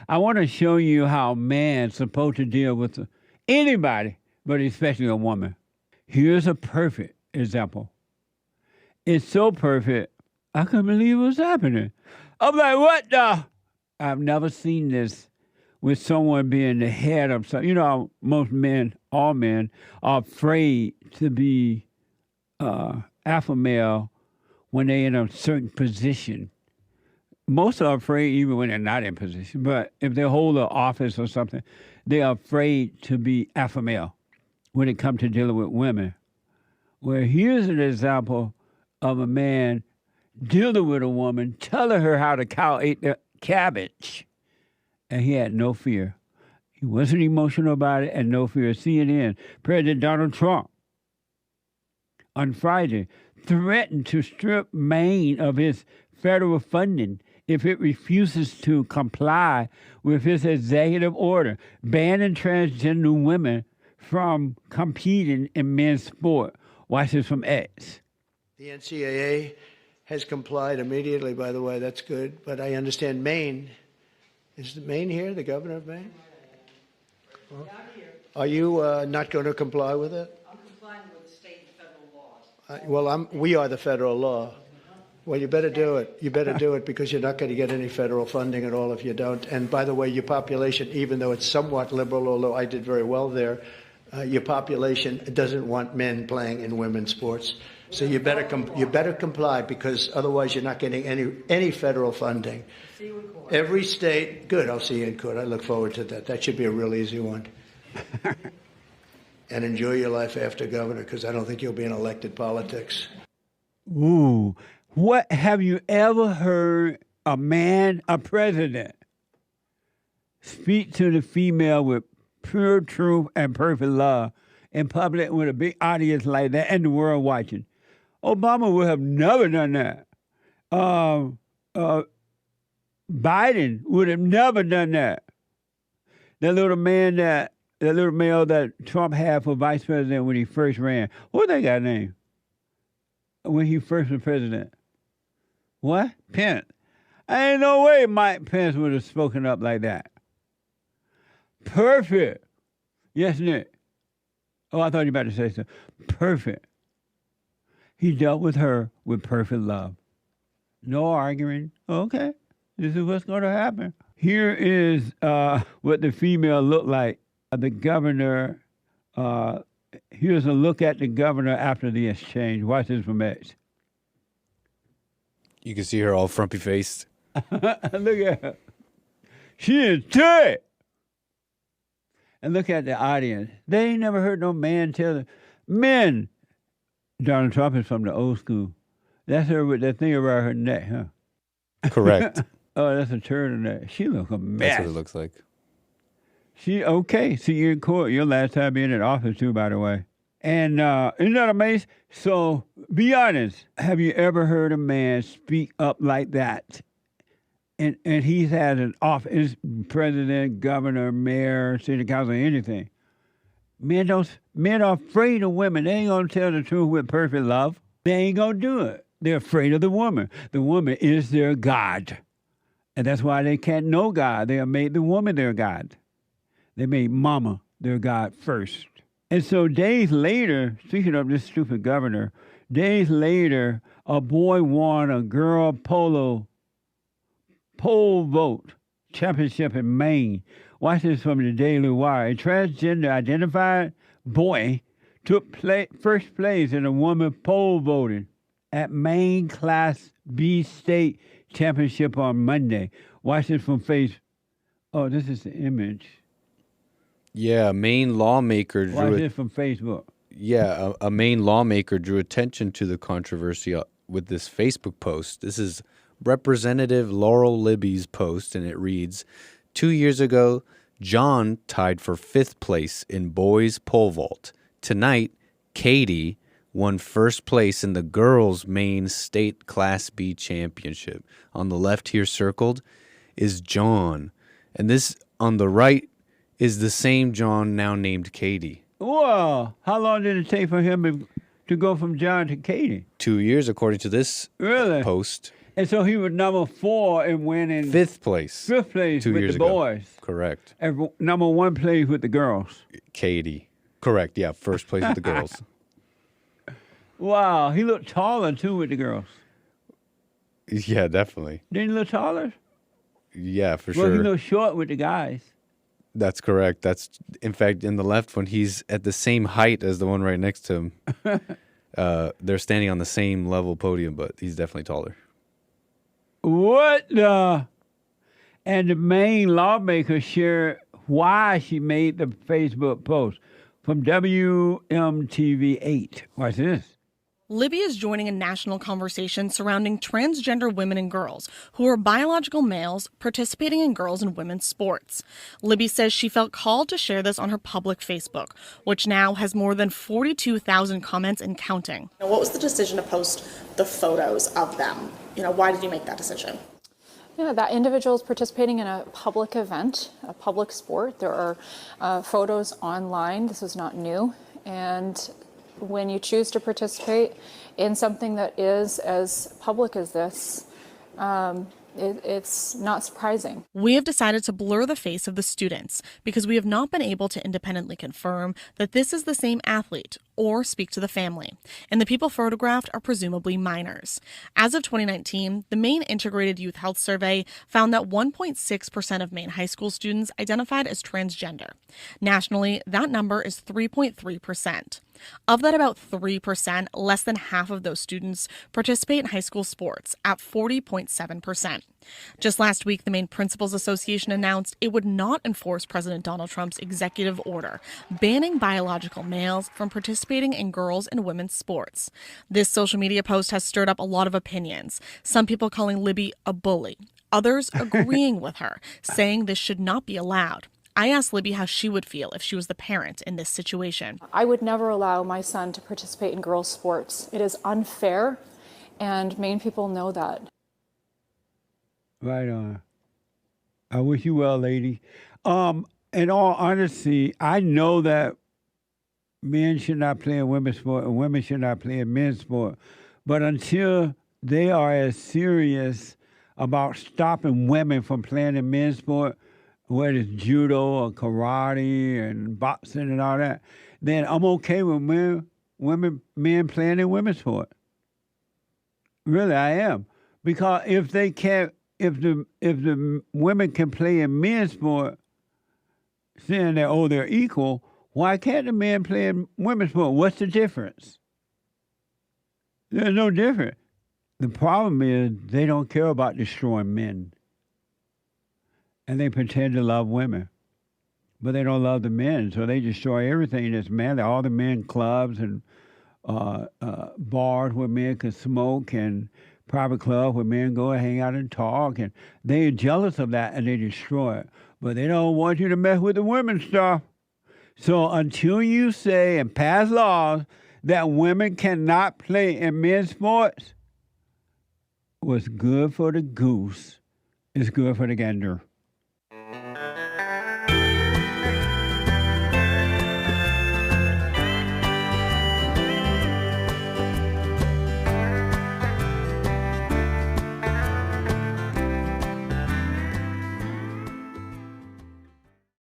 I want to show you how a man's supposed to deal with anybody, but especially a woman. Here's a perfect example. It's so perfect, I couldn't believe what's happening. I'm like, what the? I've never seen this with someone being the head of something. You know, how most men, all men, are afraid to be alpha male when they're in a certain position. Most are afraid even when they're not in position, but if they hold an office or something, they're afraid to be alpha male when it comes to dealing with women. Well, here's an example of a man dealing with a woman, telling her how the cow ate the cabbage, and he had no fear. He wasn't emotional about it and no fear. CNN, President Donald Trump, on Friday, threatened to strip Maine of its federal funding if it refuses to comply with his executive order banning transgender women from competing in men's sport. Watch this from X. The NCAA has complied immediately, by the way. That's good. But I understand Maine. Is Maine here, the governor of Maine? Well, are you not going to comply with it? I'm complying with state and federal laws. We are the federal law. Well, you better do it. You better do it because you're not going to get any federal funding at all if you don't. And by the way, your population, even though it's somewhat liberal, although I did very well there, your population doesn't want men playing in women's sports. So you better comply because otherwise you're not getting any federal funding. See you in court. Every state, good. I'll see you in court. I look forward to that. That should be a real easy one. And enjoy your life after governor because I don't think you'll be in elected politics. Ooh, what have you ever heard a man, a president, speak to the female with pure truth and perfect love in public with a big audience like that and the world watching? Obama would have never done that. Biden would have never done that. That little male that Trump had for vice president when he first ran. What that guy name? When he first was president. What? Pence. Ain't no way Mike Pence would have spoken up like that. Perfect. Yes, Nick. Oh, I thought you were about to say something. Perfect. He dealt with her with perfect love. No arguing. Okay, this is what's going to happen. Here is what the female looked like. The governor, here's a look at the governor after the exchange. Watch this from X. You can see her all frumpy-faced. Look at her. She is tight. And look at the audience. They ain't never heard no man tell them. Men. Donald Trump is from the old school. That's her with that thing around her neck, huh? Correct. Oh, that's a turtleneck. She look a mess. That's what it looks like. She okay. See you in court. Your last time being in office too, by the way. And isn't that amazing? So be honest. Have you ever heard a man speak up like that? And he's had an office, president, governor, mayor, city council, anything. Men are afraid of women. They ain't gonna tell the truth with perfect love. They ain't gonna do it. They're afraid of the woman. The woman is their God. And that's why they can't know God. They have made the woman their God. They made mama their God first. And so days later, speaking of this stupid governor, days later, a boy won a girl pole vault championship in Maine. Watch this from the Daily Wire. A transgender identified boy took first place in a woman pole vaulting at Maine Class B State Championship on Monday. Watch this from Facebook. Oh, this is the image. Yeah, a Maine lawmaker Watch this from Facebook. Yeah, a Maine lawmaker drew attention to the controversy with this Facebook post. This is Representative Laurel Libby's post, and it reads, 2 years ago, John tied for 5th place in boys pole vault. Tonight, Katie won first place in the girls' Maine State Class B Championship. On the left here circled is John. And this on the right is the same John now named Katie. Whoa! How long did it take for him to go from John to Katie? 2 years, according to this Really? post. And so he was number 4 in winning Fifth place. 5th place 2 with years the ago. boys. Correct. And number 1 place with the girls. Katie. Correct. Yeah, first place with the girls. Wow, he looked taller too with the girls. Yeah, definitely. Didn't he look taller? Yeah, for Well, he sure. looked short with the guys. That's correct. That's in fact in the left one. He's at the same height as the one right next to him. They're standing on the same level podium, but he's definitely taller. What the? And the Maine lawmaker shared why she made the Facebook post from WMTV 8. Watch this. Libby is joining a national conversation surrounding transgender women and girls who are biological males participating in girls' and women's sports. Libby says she felt called to share this on her public Facebook, which now has more than 42,000 comments and counting. What was the decision to post the photos of them? Why did you make that decision? Yeah, that individual is participating in a public event, a public sport. There are photos online. This is not new. And when you choose to participate in something that is as public as this, it's not surprising. We have decided to blur the face of the students because we have not been able to independently confirm that this is the same athlete or speak to the family, and the people photographed are presumably minors. As of 2019, the Maine Integrated Youth Health Survey found that 1.6% of Maine high school students identified as transgender. Nationally, that number is 3.3%. Of that, about 3%, less than half of those students participate in high school sports at 40.7%. Just last week, the Maine Principals Association announced it would not enforce President Donald Trump's executive order banning biological males from participating in girls' and women's sports. This social media post has stirred up a lot of opinions, some people calling Libby a bully, others agreeing with her, saying this should not be allowed. I asked Libby how she would feel if she was the parent in this situation. I would never allow my son to participate in girls' sports. It is unfair, and Maine people know that. Right on. I wish you well, lady. In all honesty, I know that men should not play in women's sport and women should not play in men's sport. But until they are as serious about stopping women from playing in men's sport, whether it's judo or karate and boxing and all that, then I'm okay with men playing in women's sport. Really, I am. Because if the women can play in men's sport, saying that, they're equal, why can't the men play in women's sport? What's the difference? There's no difference. The problem is they don't care about destroying men. And they pretend to love women. But they don't love the men, so they destroy everything that's manly. All the men clubs and bars where men can smoke and private clubs where men go and hang out and talk. And they're jealous of that and they destroy it. But they don't want you to mess with the women's stuff. So until you say and pass laws that women cannot play in men's sports, what's good for the goose is good for the gander.